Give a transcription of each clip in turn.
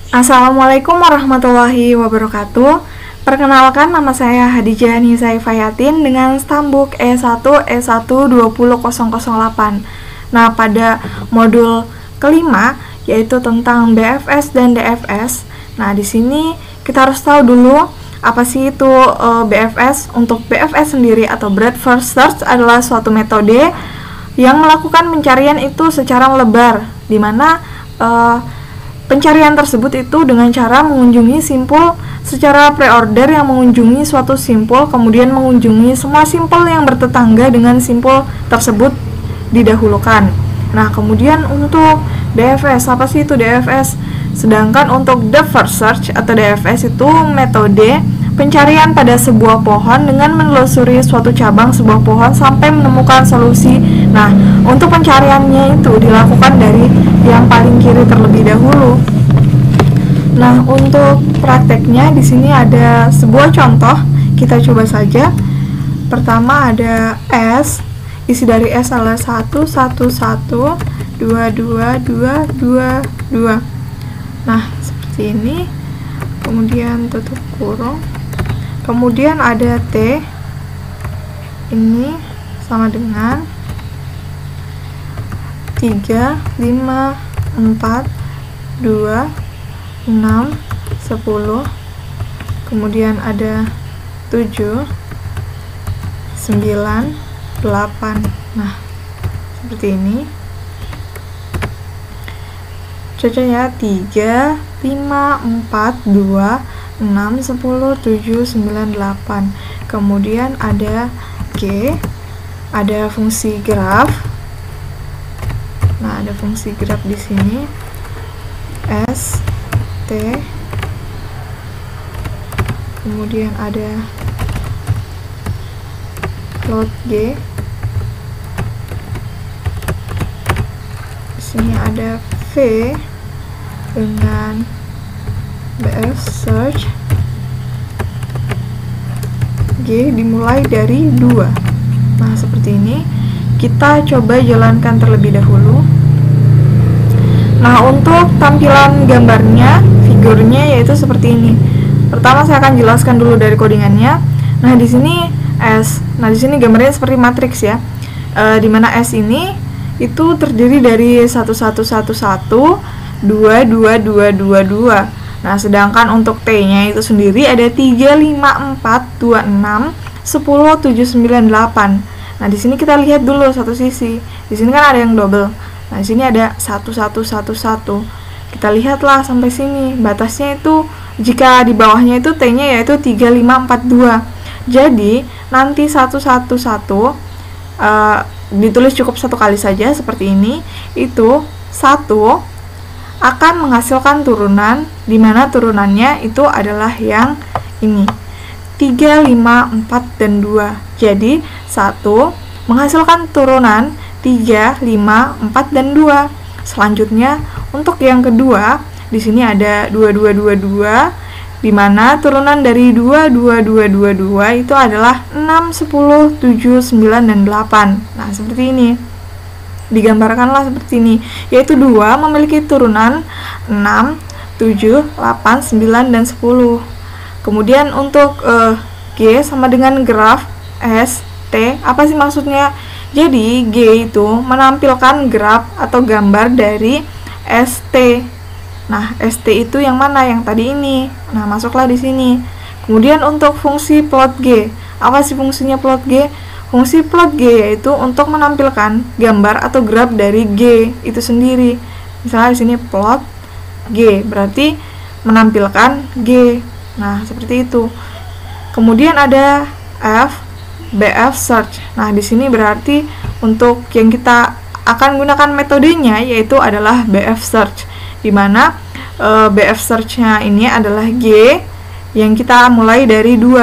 Assalamualaikum warahmatullahi wabarakatuh. Perkenalkan, nama saya Hadijah Nisa Ifayatin dengan stambuk E1 E1 20008. Nah, pada modul kelima yaitu tentang BFS dan DFS. Nah, di sini kita harus tahu dulu apa sih itu BFS. Untuk BFS sendiri atau Breadth First Search adalah suatu metode yang melakukan pencarian itu secara melebar, di mana pencarian tersebut itu dengan cara mengunjungi simpul secara pre-order yang mengunjungi suatu simpul, kemudian mengunjungi semua simpul yang bertetangga dengan simpul tersebut didahulukan. Nah, kemudian untuk DFS, apa sih itu DFS? Sedangkan untuk Depth First Search atau DFS itu metode pencarian pada sebuah pohon dengan menelusuri suatu cabang sebuah pohon sampai menemukan solusi. Nah, untuk pencariannya itu dilakukan dari yang paling kiri terlebih dahulu. Nah, untuk prakteknya di sini ada sebuah contoh, kita coba saja. Pertama ada S, isi dari S adalah 1, 1, 1, 2, 2, 2, 2, 2. Nah, seperti ini. Kemudian tutup kurung. Kemudian ada T, ini sama dengan 3, 5, 4, 2, 6, 10. Kemudian ada 7, 9, 8. Nah, seperti ini. Cocoknya 3, 5, 4, 2, 6, 10, 7, 9, 8. Kemudian ada G, ada fungsi graf. Nah, ada fungsi graf di sini. S, T. Kemudian ada plot G. Di sini ada V dengan BF search. G dimulai dari 2. Nah, seperti ini. Kita coba jalankan terlebih dahulu. Nah, untuk tampilan gambarnya, figurnya yaitu seperti ini. Pertama saya akan jelaskan dulu dari codingannya. Nah, di sini S. Nah, di sini gambarnya seperti matriks ya. Dimana S ini itu terdiri dari 1, 1, 1, 1, 2, 2, 2, 2, 2. Nah, sedangkan untuk T-nya itu sendiri ada 3, 5, 4, 2, 6, 10, 7, 9, 8. Nah, di sini kita lihat dulu satu sisi. Di sini kan ada yang double. Nah, di sini ada 1, 1, 1, 1. Kita lihatlah sampai sini. Batasnya itu jika di bawahnya itu T-nya yaitu 3, 5, 4, 2. Jadi, nanti 1, 1, 1 ditulis cukup satu kali saja seperti ini. Itu 1 akan menghasilkan turunan, di mana turunannya itu adalah yang ini 3, 5, 4, dan 2. Jadi 1 menghasilkan turunan 3, 5, 4, dan 2. Selanjutnya untuk yang kedua di sini ada 2, 2, 2, 2, di mana turunan dari 2, 2, 2, 2, 2 itu adalah 6, 10, 7, 9, dan 8. Nah, seperti ini. Digambarkanlah seperti ini, yaitu 2 memiliki turunan 6, 7, 8, 9, dan 10. Kemudian untuk G sama dengan graf S, T. Apa sih maksudnya? Jadi G itu menampilkan graf atau gambar dari ST. Nah, ST itu yang mana? Yang tadi ini. Nah, masuklah di sini. Kemudian untuk fungsi plot G. Apa sih fungsinya plot G? Fungsi plot G yaitu untuk menampilkan gambar atau graf dari G itu sendiri. Misalnya di sini plot G berarti menampilkan G. Nah, seperti itu. Kemudian ada F, BF search. Nah, di sini berarti untuk yang kita akan gunakan metodenya yaitu adalah BF search, di mana BF search-nya ini adalah G yang kita mulai dari 2.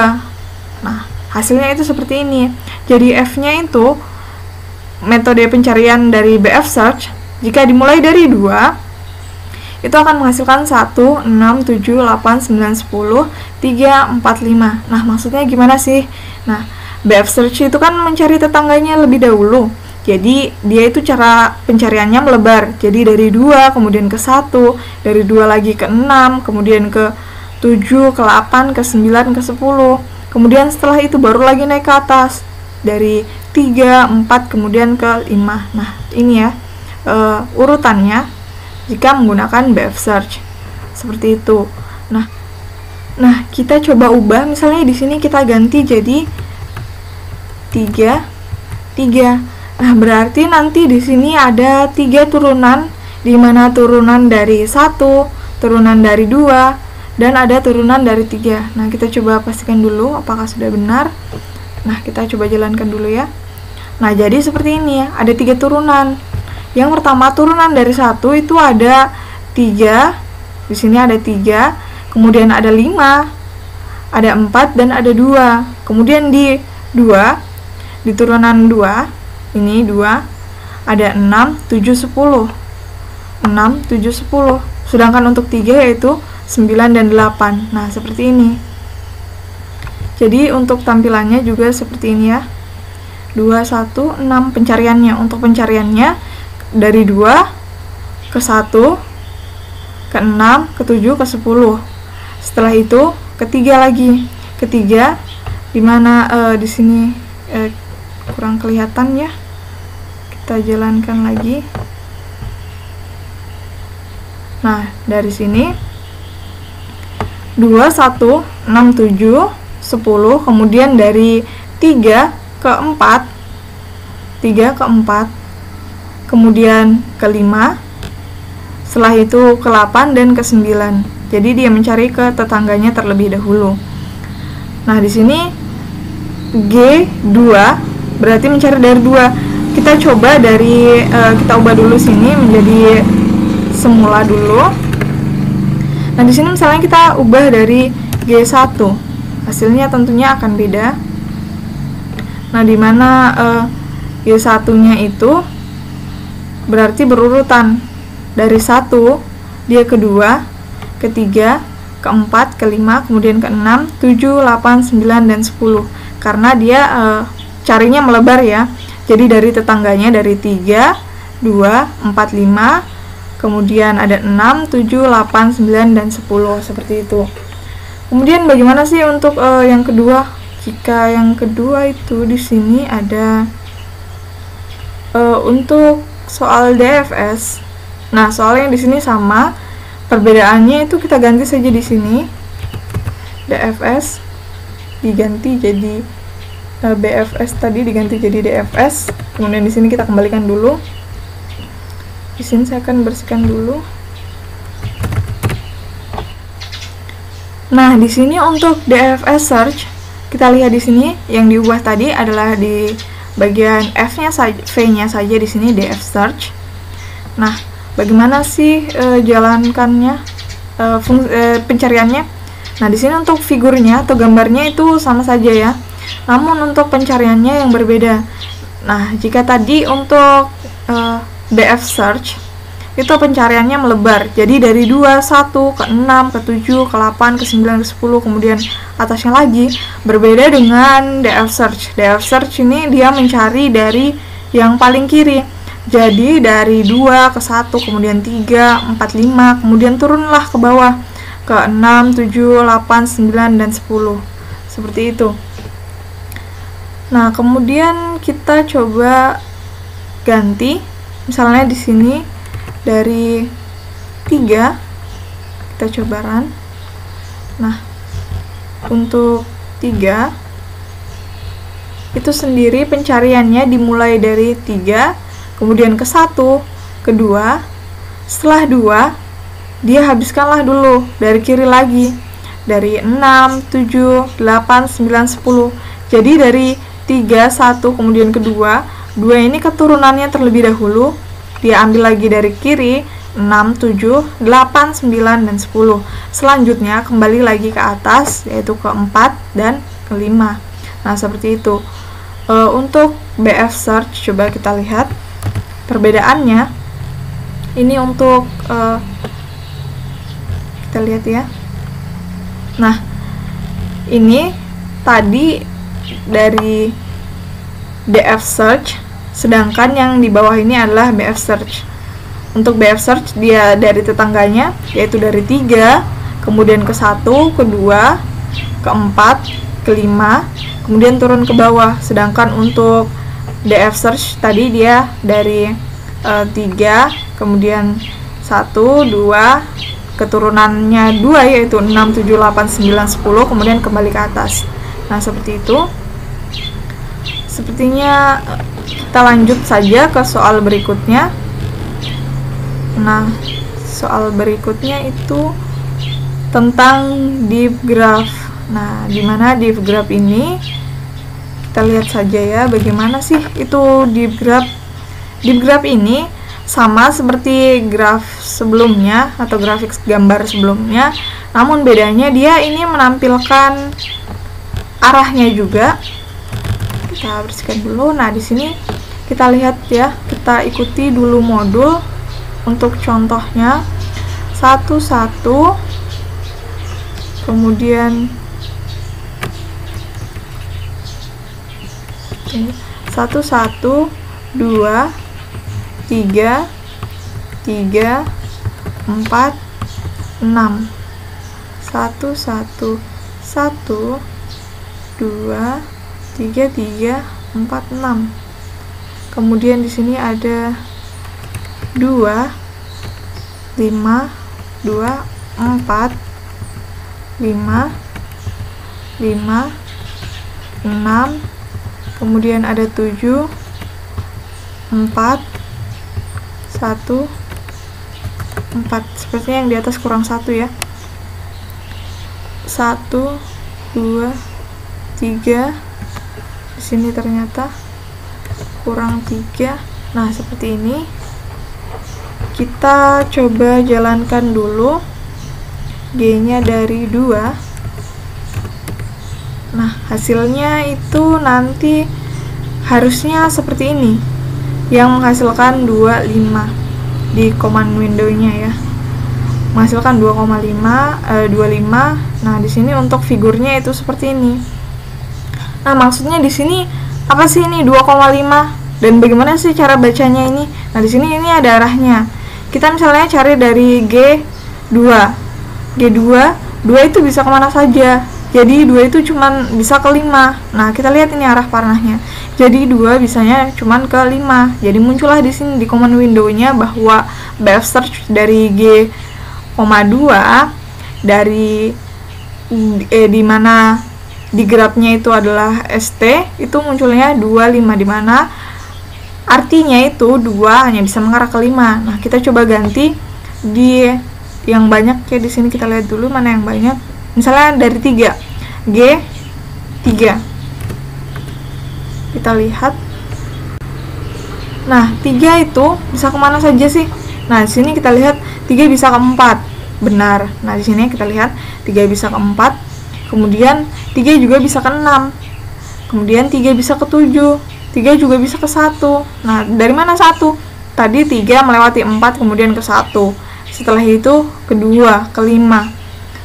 Nah, hasilnya itu seperti ini. Jadi F-nya itu metode pencarian dari BF search jika dimulai dari 2 itu akan menghasilkan 1, 6, 7, 8, 9, 10, 3, 4, 5. Nah, maksudnya gimana sih? Nah, BF search itu kan mencari tetangganya lebih dahulu. Jadi dia itu cara pencariannya melebar. Jadi dari 2 kemudian ke 1, dari 2 lagi ke 6, kemudian ke 7, ke 8, ke 9, ke 10. Kemudian setelah itu baru lagi naik ke atas. Dari 3, 4, kemudian ke 5. Nah, ini ya urutannya jika menggunakan BF search. Seperti itu. Nah, kita coba ubah. Misalnya di sini kita ganti jadi 3, 3. Nah, berarti nanti di sini ada 3 turunan, di mana turunan dari 1, turunan dari 2, dan ada turunan dari 3. Nah, kita coba pastikan dulu apakah sudah benar. Nah, kita coba jalankan dulu ya. Nah, jadi seperti ini ya, ada 3 turunan. Yang pertama, turunan dari 1 itu ada 3, di sini ada 3, kemudian ada 5, ada 4, dan ada 2. Kemudian di 2, di turunan 2, ini 2, ada 6, 7, 10. 6, 7, 10. Sedangkan untuk 3 yaitu 9 dan 8. Nah, seperti ini. Jadi untuk tampilannya juga seperti ini ya. 2, 1, 6 pencariannya. Untuk pencariannya dari 2 ke 1, ke 6, ke 7, ke 10. Setelah itu ketiga lagi. Ketiga dimana di sini kurang kelihatan ya. Kita jalankan lagi. Nah, dari sini 2, 1, 6, 7, 10, kemudian dari 3 ke 4, 3 ke 4, kemudian ke 5, setelah itu ke 8 dan ke 9. Jadi dia mencari ke tetangganya terlebih dahulu. Nah, di sini G2 berarti mencari dari 2. Kita coba dari kita ubah dulu sini menjadi semula dulu. Nah, di sini misalnya kita ubah dari G1, hasilnya tentunya akan beda. Nah, di mana G1-nya itu berarti berurutan dari 1, dia kedua, ketiga, keempat, kelima, kemudian ke-6, 7, 8, 9, dan 10. Karena dia carinya melebar ya. Jadi dari tetangganya dari 3, 2, 4, 5, kemudian ada 6, 7, 8, 9, dan 10, seperti itu. Kemudian bagaimana sih untuk yang kedua? Jika yang kedua itu di sini ada untuk soal DFS. Nah, soalnya di sini sama, perbedaannya itu kita ganti saja di sini. DFS diganti jadi BFS tadi diganti jadi DFS. Kemudian di sini kita kembalikan dulu. Di sini saya akan bersihkan dulu. Nah, di sini untuk DFS search, kita lihat di sini yang diubah tadi adalah di bagian F-nya saja, V-nya saja di sini DF search. Nah, bagaimana sih jalankannya pencariannya? Nah, di sini untuk figurnya atau gambarnya itu sama saja ya. Namun untuk pencariannya yang berbeda. Nah, jika tadi untuk DF search itu pencariannya melebar. Jadi dari 2, 1, ke 6, ke 7, ke 8, ke 9, ke 10, kemudian atasnya lagi. Berbeda dengan DF search. DF search ini dia mencari dari yang paling kiri. Jadi dari 2 ke 1, kemudian 3, 4, 5, kemudian turunlah ke bawah ke 6, 7, 8, 9, dan 10. Seperti itu. Nah, kemudian kita coba ganti. Misalnya di sini dari 3 kita coba run. Nah, untuk 3 itu sendiri pencariannya dimulai dari 3, kemudian ke 1, ke 2. Setelah 2 dia habiskanlah dulu dari kiri lagi, dari 6, 7, 8, 9, 10. Jadi dari 3, 1, kemudian kedua, 2 ini keturunannya terlebih dahulu, dia ambil lagi dari kiri, 6, 7, 8, 9, dan 10. Selanjutnya kembali lagi ke atas, yaitu ke 4 dan ke 5. Nah, seperti itu. Untuk BF search, coba kita lihat perbedaannya. Ini untuk kita lihat ya. Nah, ini tadi dari DF search sedangkan yang di bawah ini adalah BF search. Untuk BF search dia dari tetangganya, yaitu dari 3, kemudian ke 1, ke 2, ke 4, ke 5, kemudian turun ke bawah. Sedangkan untuk DF search tadi dia dari 3, kemudian 1, 2, keturunannya 2 yaitu 6, 7, 8, 9, 10, kemudian kembali ke atas. Nah, seperti itu. Sepertinya kita lanjut saja ke soal berikutnya. Nah, soal berikutnya itu tentang div graph. Nah, dimana div graph ini kita lihat saja ya bagaimana sih itu div graph. Div graph ini sama seperti graf sebelumnya atau grafik gambar sebelumnya, namun bedanya dia ini menampilkan arahnya juga. Kita bersihkan dulu. Nah, di sini kita lihat ya, kita ikuti dulu modul untuk contohnya satu-satu, kemudian 1, 2, 3, 3, 4, 6. 1, 1, 1, 2, 3, 3, 4, 6. Kemudian di sini ada 2, 5, 2, 4, 5, 5, 6, kemudian ada 7, 4, 1, 4. Sepertinya yang di atas kurang 1 ya. 1, 2, 3. Di sini ternyata kurang 3. Nah, seperti ini. Kita coba jalankan dulu. G-nya dari 2. Nah, hasilnya itu nanti harusnya seperti ini, yang menghasilkan 25 di command window-nya ya. Menghasilkan 25. Nah, di sini untuk figurnya itu seperti ini. Nah, maksudnya di sini apa sih ini 2,5 dan bagaimana sih cara bacanya ini? Nah, di sini ini ada arahnya. Kita misalnya cari dari G2. G2 itu bisa kemana saja. Jadi 2 itu cuman bisa ke 5. Nah, kita lihat ini arah panahnya. Jadi 2 bisanya cuman ke 5. Jadi muncullah di sini di command window-nya bahwa BF search dari G,2 dari di mana di grafnya itu adalah ST, itu munculnya 25, di mana artinya itu 2 hanya bisa mengarah ke 5. Nah, kita coba ganti di yang banyak ya. Di sini kita lihat dulu mana yang banyak. Misalnya dari 3, G3. Kita lihat. Nah, 3 itu bisa kemana saja sih? Nah, di sini kita lihat 3 bisa ke 4. Benar. Nah, di sini kita lihat 3 bisa ke 4. Kemudian 3 juga bisa ke 6. Kemudian 3 bisa ke 7. 3 juga bisa ke 1. Nah, dari mana 1? Tadi 3 melewati 4 kemudian ke 1. Setelah itu ke 2, ke 5.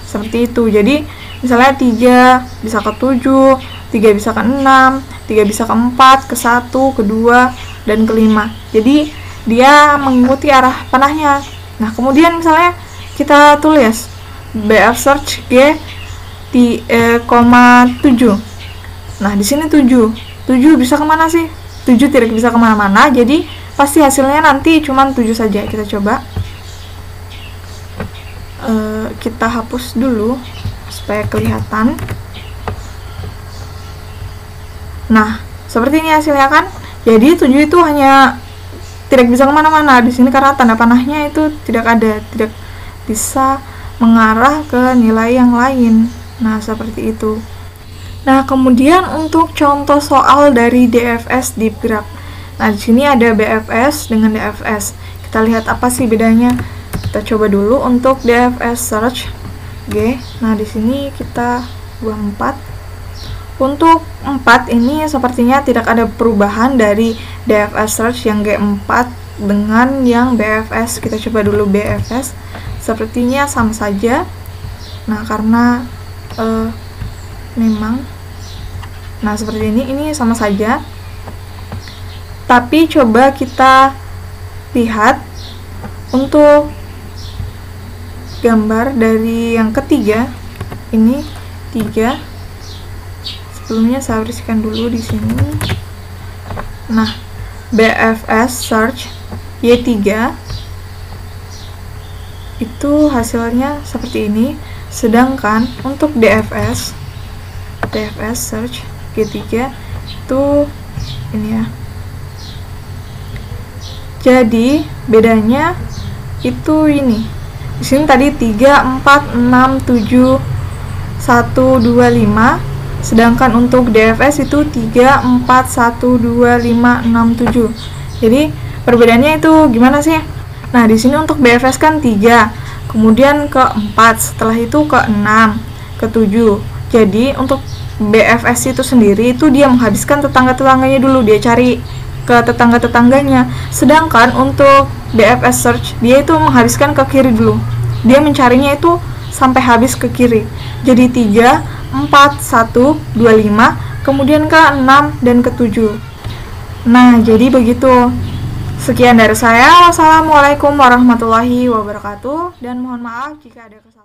Seperti itu. Jadi, misalnya 3 bisa ke 7, 3 bisa ke 6, 3 bisa ke 4, ke 1, ke 2, dan ke 5. Jadi, dia mengikuti arah panahnya. Nah, kemudian misalnya kita tulis BF search G,7. Nah, di sini 7 bisa kemana sih? 7 tidak bisa kemana-mana, jadi pasti hasilnya nanti cuma 7 saja. Kita coba kita hapus dulu supaya kelihatan. Nah, seperti ini hasilnya kan. Jadi 7 itu hanya tidak bisa kemana-mana di sini karena tanda panahnya itu tidak ada, tidak bisa mengarah ke nilai yang lain. Nah, seperti itu. Nah, kemudian untuk contoh soal dari DFS div graph. Nah, di sini ada BFS dengan DFS. Kita lihat apa sih bedanya. Kita coba dulu untuk DFS search G. Nah, di sini kita buang 4. Untuk 4 ini sepertinya tidak ada perubahan dari DFS search yang G4 dengan yang BFS. Kita coba dulu BFS. Sepertinya sama saja. Nah, karena memang, nah seperti ini sama saja. Tapi coba kita lihat untuk gambar dari yang ketiga. Ini 3. Sebelumnya saya bersihkan dulu di sini. Nah, BFS search Y3 itu hasilnya seperti ini. Sedangkan untuk DFS search Y3 itu ini ya. Jadi bedanya itu ini. Di sini tadi 3, 4, 6, 7, 1, 2, 5. Sedangkan untuk DFS itu 3, 4, 1, 2, 5, 6, 7. Jadi perbedaannya itu gimana sih? Nah, di sini untuk BFS kan 3, kemudian ke 4, setelah itu ke 6, ke 7. Jadi untuk BFS itu sendiri itu dia menghabiskan tetangga-tetangganya dulu, dia cari ke tetangga-tetangganya. Sedangkan untuk DFS search dia itu menghabiskan ke kiri dulu. Dia mencarinya itu sampai habis ke kiri. Jadi 3, 4, 1, 2, 5, kemudian ke 6 dan ke 7. Nah, jadi begitu. Sekian dari saya. Wassalamualaikum warahmatullahi wabarakatuh, dan mohon maaf jika ada kesalahan.